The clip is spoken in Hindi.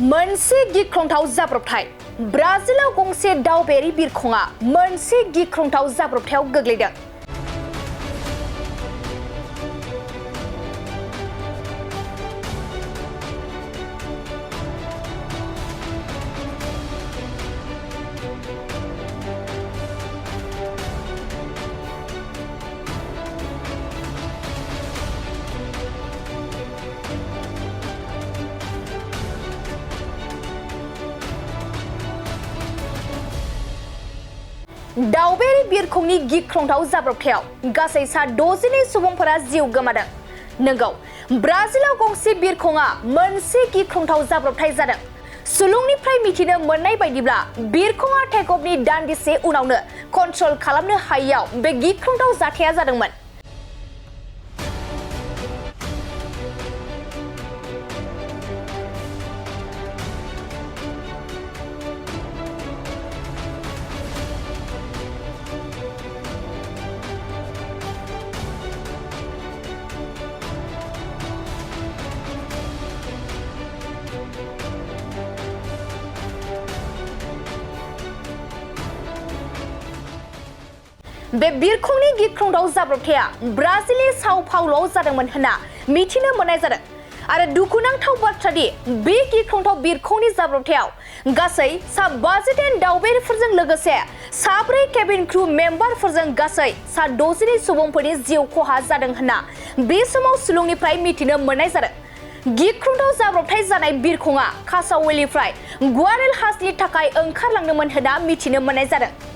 मोनसे गिख्रंथाव जाब्रबथाय ब्राजिलाव गंसे दावबायारि बिरखंआ मोनसे गिख्रंथाव जाब्रबथायाव गोग्लैदों। दावबायारि बिरखंनि गिख्रंथाव जाब्रबथायाव गासै सा 62 सुबुंफोरा जिउ गोमादों। नंगौ, ब्राजिलाव गंसे बिरखंआ मोनसे गिख्रंथाव जाब्रबथाय जादों। सुलुंनिफ्राय मिथिनो मोननाय बायदिब्ला बिरखंआ टेक अफनि दान्दिसे उनावनो कन्ट्रल खालामनो हायैयाव बे गिख्रंथाव जाथाया जादोंमोन। बे बिरखंनि गिख्रंथाव जाब्रबथाया ब्राजिलनि साउ पाउल'आव जादोंमोन होनना मिथिनो मोननाय जादों आरो दुखुनांथाव बाथ्रा दि बे गिख्रंथाव बिरखंनि जाब्रबथायाव गासै सा 52 दावबायारिफोरजों लोगोसे 4 केबिन क्रू मेम्बारफोरजों गासै सा 62 सुबुंफोरनि जिउ खहा जादों होनना बे समाव सुलुंनिफ्राय मिथिनो मोननाय जादों। गिख्रंथाव जाब्रबथाय जानाय बिरखंआ कासावेलिनिफ्राय गुवारेलहासनि थाखाय ओंखारलांदोंमोन होनना मिथिनो मोननाय जादों।